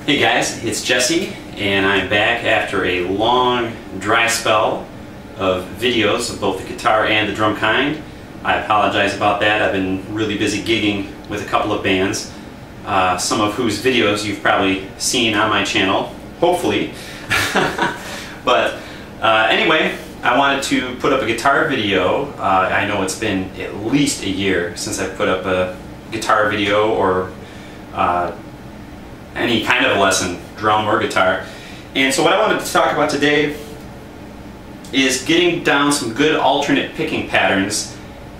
Hey guys, it's Jesse, and I'm back after a long dry spell of videos of both the guitar and the drum kind. I apologize about that. I've been really busy gigging with a couple of bands, some of whose videos you've probably seen on my channel, hopefully. But anyway, I wanted to put up a guitar video. I know it's been at least a year since I've put up a guitar video or any kind of lesson, drum or guitar. And so what I wanted to talk about today is getting down some good alternate picking patterns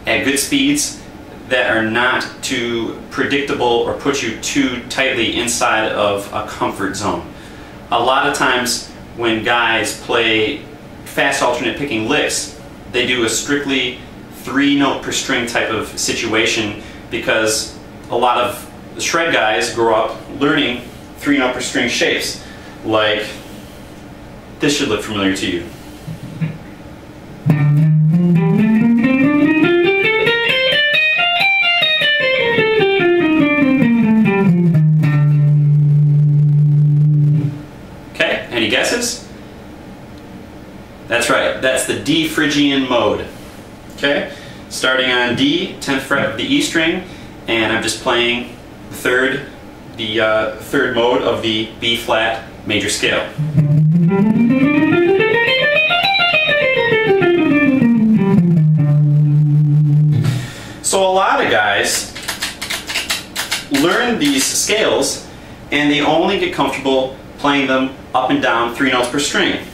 at good speeds that are not too predictable or put you too tightly inside of a comfort zone. A lot of times when guys play fast alternate picking licks, they do a strictly 3-note per string type of situation because a lot of the shred guys grow up learning 3-note per string shapes. Like, this should look familiar to you. Okay, any guesses? That's right, that's the D Phrygian mode. Okay, starting on D, 10th fret of the E string, and I'm just playing the third mode of the B flat major scale. So a lot of guys learn these scales and they only get comfortable playing them up and down 3 notes per string.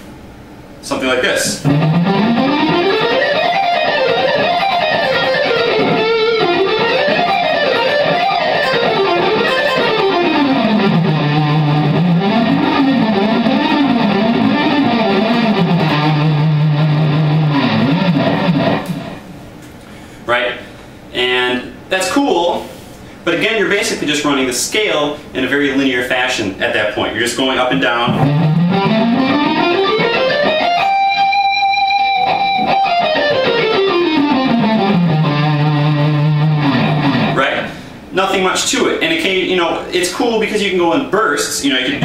Something like this. Right? And that's cool, but again, you're basically just running the scale in a very linear fashion at that point. You're just going up and down. Right? Nothing much to it. And it can, it's cool because you can go in bursts. You can,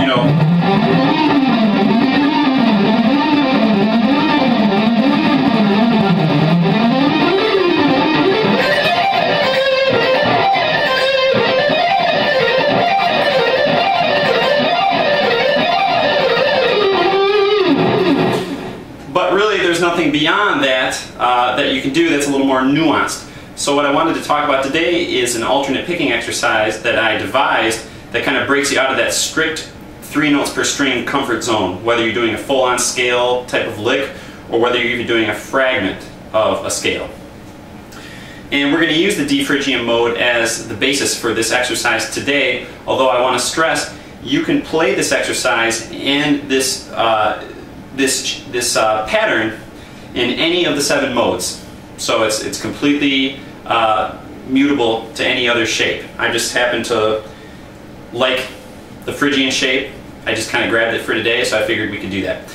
but really there's nothing beyond that that you can do that's a little more nuanced. So what I wanted to talk about today is an alternate picking exercise that I devised that kind of breaks you out of that strict 3 notes per string comfort zone, whether you're doing a full-on scale type of lick or whether you're even doing a fragment of a scale. And we're going to use the D Phrygian mode as the basis for this exercise today, although I want to stress you can play this exercise and this pattern in any of the 7 modes. So it's completely mutable to any other shape. I just happen to like the Phrygian shape. I just kind of grabbed it for today, so I figured we could do that.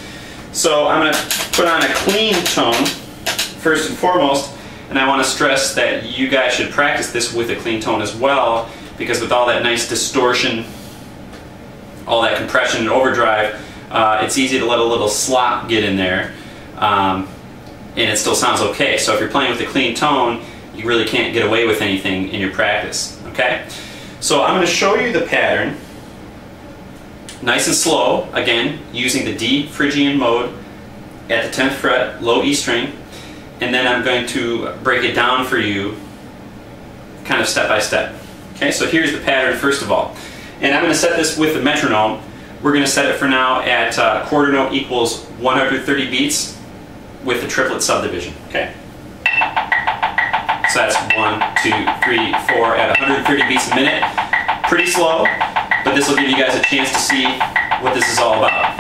So I'm going to put on a clean tone first and foremost, and I want to stress that you guys should practice this with a clean tone as well, because with all that nice distortion, all that compression and overdrive, it's easy to let a little slop get in there. And it still sounds okay. So if you're playing with a clean tone, you really can't get away with anything in your practice, okay? So I'm going to show you the pattern, nice and slow, again, using the D Phrygian mode at the 10th fret, low E string, and then I'm going to break it down for you kind of step by step. Okay, so here's the pattern first of all. And I'm going to set this with the metronome. We're going to set it for now at quarter note equals 130 beats with the triplet subdivision. Okay. So that's 1, 2, 3, 4 at 130 beats a minute. Pretty slow, but this will give you guys a chance to see what this is all about.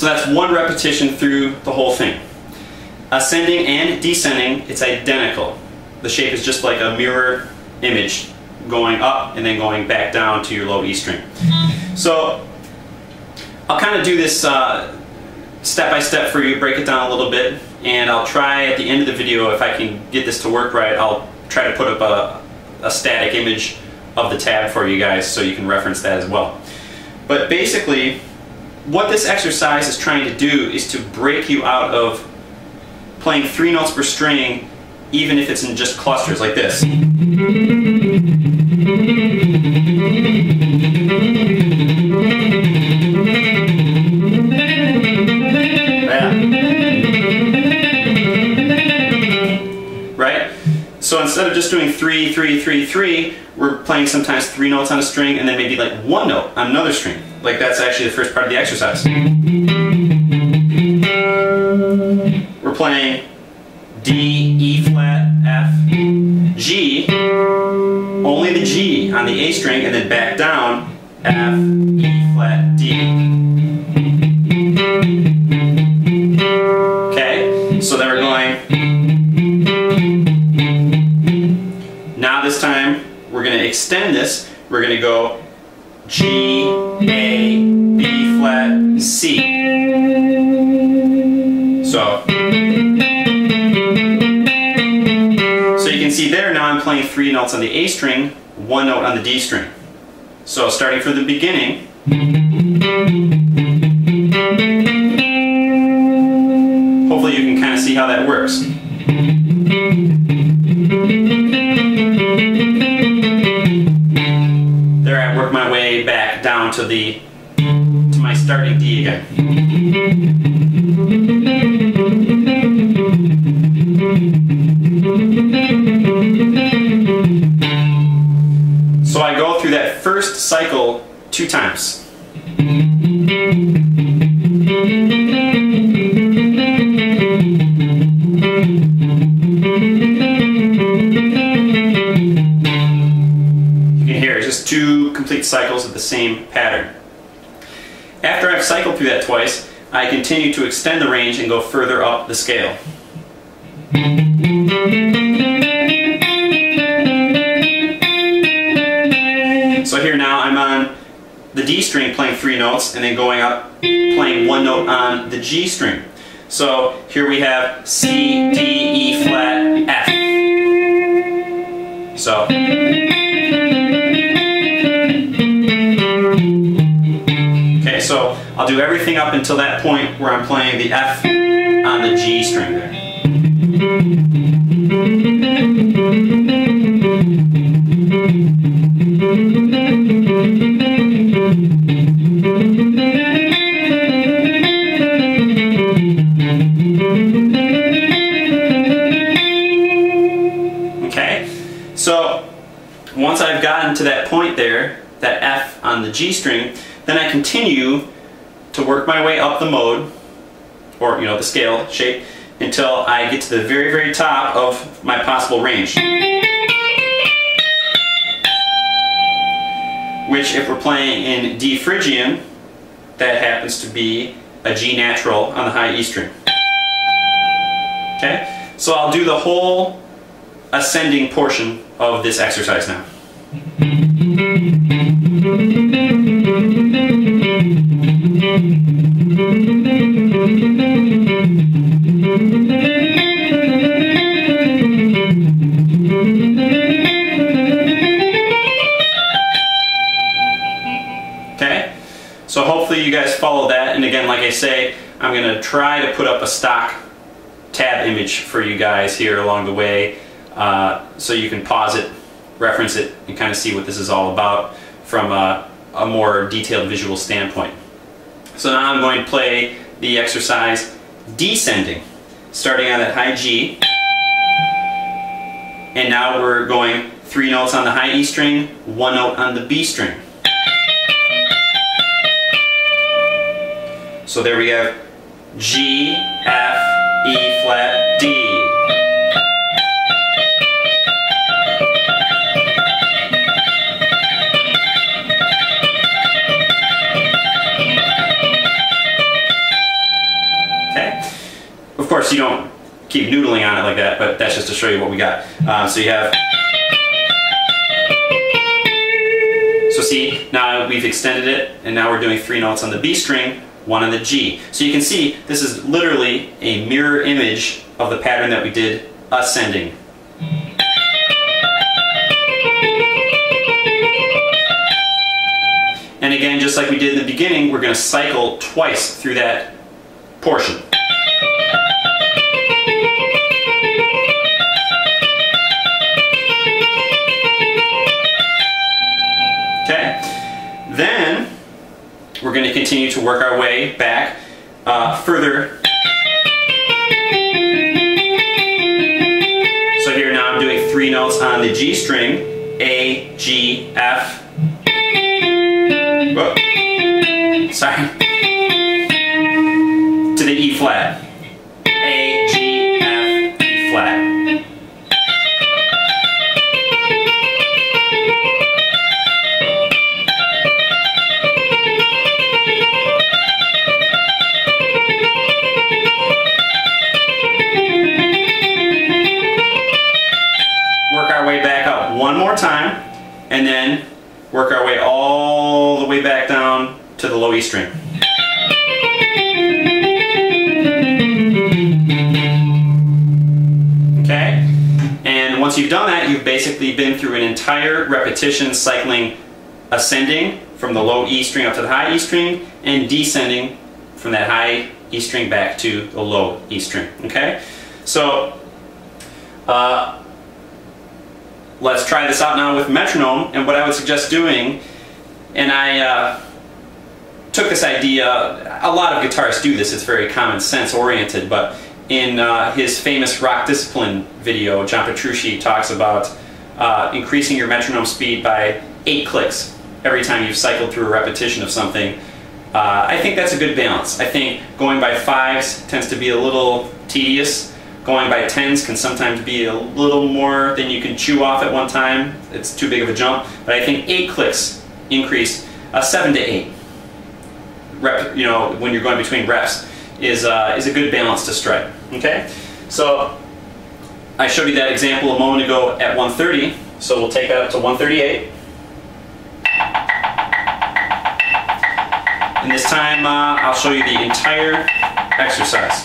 that's one repetition through the whole thing. Ascending and descending, it's identical. The shape is just like a mirror image going up and then going back down to your low E string. So I'll kind of do this step by step for you, break it down a little bit, and I'll try at the end of the video, if I can get this to work right, I'll try to put up a static image of the tab for you guys so you can reference that as well. But basically, what this exercise is trying to do is to break you out of playing 3 notes per string, even if it's in just clusters like this. Right? So instead of just doing 3, 3, 3, 3, we're playing sometimes 3 notes on a string and then maybe like 1 note on another string. Like that's actually the first part of the exercise. We're playing D, E flat, F, G, only the G on the A string, and then back down, F, E flat, D. Okay, so then we're going, now this time we're going to extend this, we're going to go G, A, B flat, C. So you can see there, now I'm playing 3 notes on the A string, 1 note on the D string. So starting from the beginning, hopefully you can kind of see how that works. There I work my way back down to my starting D again. So I go through that first cycle 2 times. You can hear it's just 2 complete cycles of the same pattern. After I've cycled through that twice, I continue to extend the range and go further up the scale. So here now I'm on the D string playing 3 notes and then going up playing 1 note on the G string. So here we have C, D, E flat, F. So okay, so I'll do everything up until that point where I'm playing the F on the G string there. Okay, so once I've gotten to that point there, that F on the G string, then I continue to work my way up the mode, or the scale shape, until I get to the very, very top of my possible range. Which, if we're playing in D Phrygian, that happens to be a G natural on the high E string. Okay? So I'll do the whole ascending portion of this exercise now. Okay? So hopefully you guys follow that, and again, like I say, I'm going to try to put up a stock tab image for you guys here along the way, so you can pause it, reference it, and kind of see what this is all about from a more detailed visual standpoint. So now I'm going to play the exercise descending, starting on that high G, and now we're going 3 notes on the high E string, 1 note on the B string. So there we have G, F, E flat, D. course, you don't keep noodling on it like that, but that's just to show you what we got. So you have... So see, now we've extended it, and now we're doing 3 notes on the B string, 1 on the G. So you can see this is literally a mirror image of the pattern that we did ascending. And again, just like we did in the beginning, we're going to cycle twice through that portion. Okay, then we're going to continue to work our way back further. So here now I'm doing 3 notes on the G string, A, G, F. Whoa. Sorry. To the E flat. A, G, F, E flat. Work our way back up one more time, and then work our way all the way back down to the low E string. Okay? And once you've done that, you've basically been through an entire repetition cycling ascending from the low E string up to the high E string and descending from that high E string back to the low E string. Okay? So, let's try this out now with metronome, and what I would suggest doing, and I took this idea, a lot of guitarists do this, it's very common sense oriented, but in his famous Rock Discipline video, John Petrucci talks about increasing your metronome speed by 8 clicks every time you've cycled through a repetition of something. I think that's a good balance. I think going by 5s tends to be a little tedious. Going by 10s can sometimes be a little more than you can chew off at one time. It's too big of a jump. But I think 8 clicks increase, 7 to 8 rep, you know, when you're going between reps is a good balance to strike. Okay, so I showed you that example a moment ago at 130. So we'll take that up to 138. And this time I'll show you the entire exercise.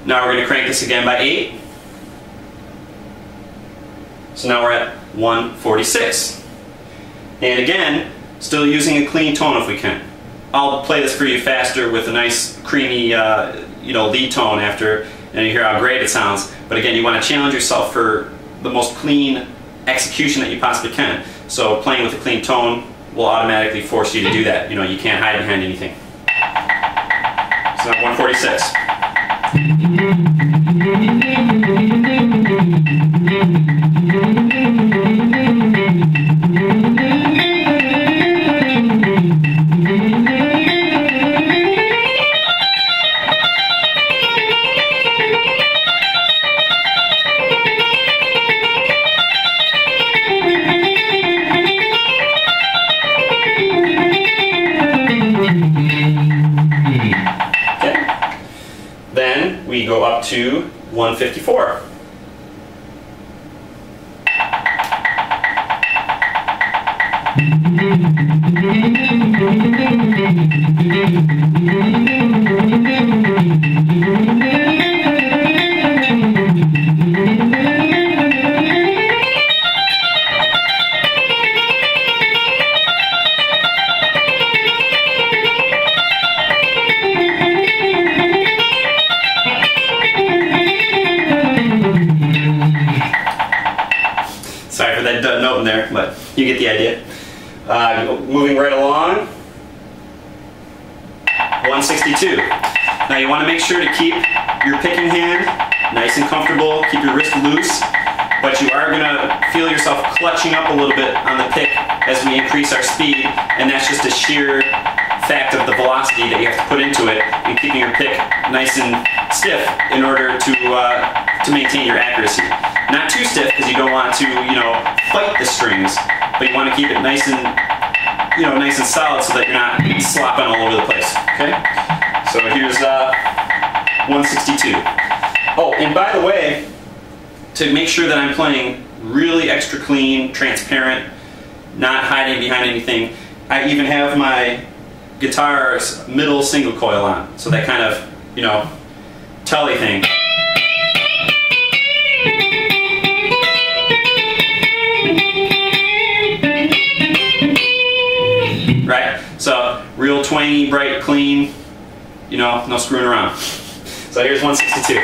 Now we're going to crank this again by 8. So now we're at 146. And again, still using a clean tone if we can. I'll play this for you faster with a nice creamy lead tone after, and you hear how great it sounds. But again, you want to challenge yourself for the most clean execution that you possibly can. So playing with a clean tone will automatically force you to do that. You know, you can't hide behind anything. So now 146. Then we go up to 154. Sorry for that note in there, but you get the idea. Moving right along, 162. Now you want to make sure to keep your picking hand nice and comfortable, keep your wrist loose, but you are going to feel yourself clutching up a little bit on the pick as we increase our speed, and that's just a sheer fact of the velocity that you have to put into it and keeping your pick nice and stiff in order to maintain your accuracy. Not too stiff because you don't want to, fight the strings, but you want to keep it nice and, nice and solid so that you're not slopping all over the place. Okay? So here's 162. Oh, and by the way, to make sure that I'm playing really extra clean, transparent, not hiding behind anything, I even have my guitar's middle single coil on. So that kind of, telly thing. Right? So real twangy, bright, clean, no screwing around. So here's 162.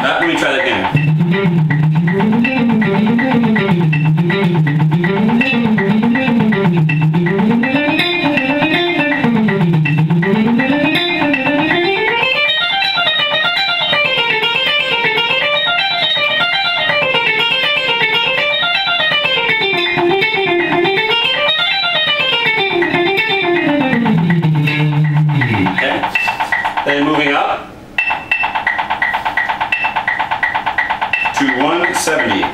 Let me try that again. Then moving up to 170.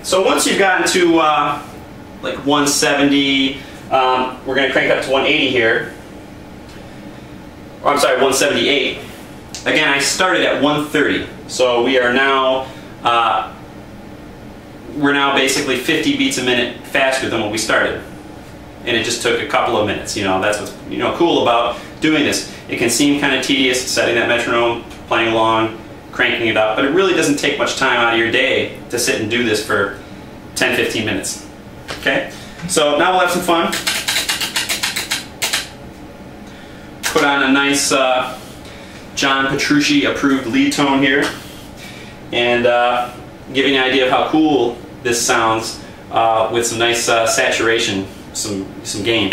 So once you've gotten to like 170, we're going to crank up to 180 here. Or I'm sorry, 178. Again, I started at 130, so we are now basically 50 beats a minute faster than what we started, and it just took a couple of minutes. That's what's cool about doing this. It can seem kind of tedious setting that metronome, playing along, cranking it up, but it really doesn't take much time out of your day to sit and do this for 10-15 minutes. Okay, so now we'll have some fun. Put on a nice John Petrucci approved lead tone here, and give you an idea of how cool this sounds with some nice saturation, some gain.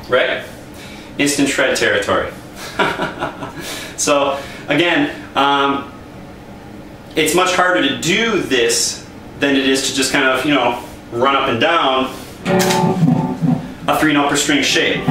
Right? Instant shred territory. So again, it's much harder to do this than it is to just kind of, run up and down a 3-note per string shape.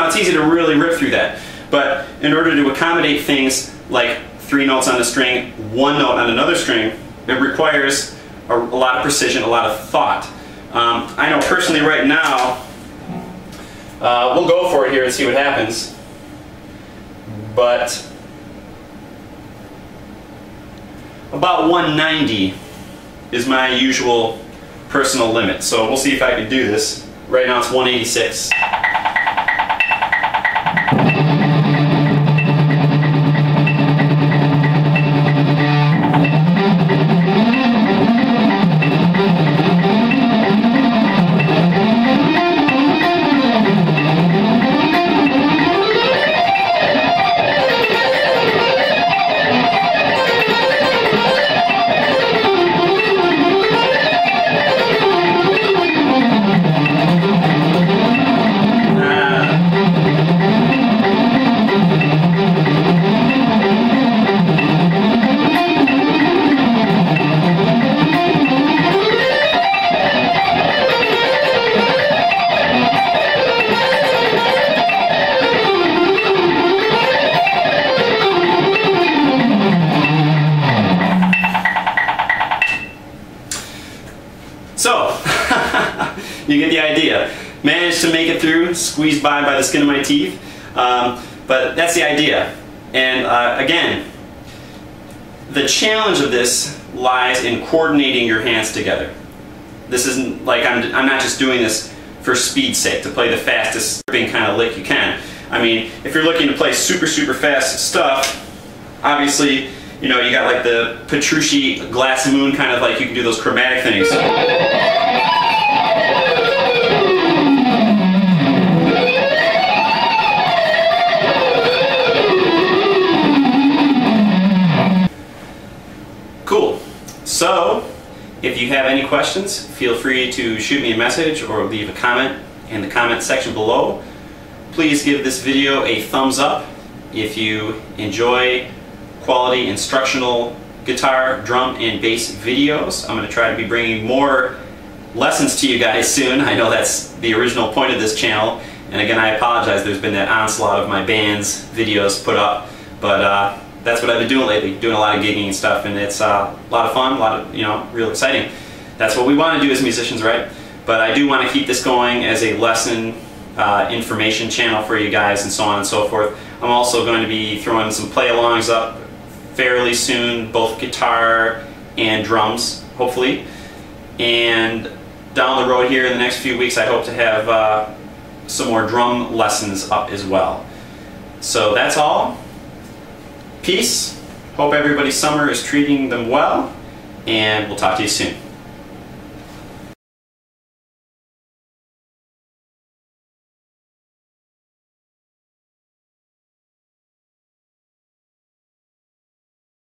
It's easy to really rip through that, but in order to accommodate things like 3 notes on a string, 1 note on another string, it requires a lot of precision, a lot of thought. I know personally right now, we'll go for it here and see what happens, but about 190 is my usual personal limit, so we'll see if I can do this. Right now it's 186. idea. Managed to make it through, squeezed by the skin of my teeth, but that's the idea. And again, the challenge of this lies in coordinating your hands together. This isn't like I'm not just doing this for speed's sake, to play the fastest gripping kind of lick you can. I mean, if you're looking to play super fast stuff, obviously, you know, you got like the Petrucci Glass Moon kind of like, you can do those chromatic things. Cool. So, if you have any questions, feel free to shoot me a message or leave a comment in the comment section below. Please give this video a thumbs up if you enjoy quality instructional guitar, drum, and bass videos. I'm going to try to be bringing more lessons to you guys soon. I know that's the original point of this channel, and again, I apologize, there's been that onslaught of my band's videos put up, but that's what I've been doing lately, doing a lot of gigging and stuff, and it's a lot of fun, a lot of, you know, real exciting. That's what we want to do as musicians, right? But I do want to keep this going as a lesson information channel for you guys and so on and so forth. I'm also going to be throwing some play-alongs up fairly soon, both guitar and drums, hopefully. And down the road here in the next few weeks, I hope to have some more drum lessons up as well. So that's all. Peace. Hope everybody's summer is treating them well, and we'll talk to you soon.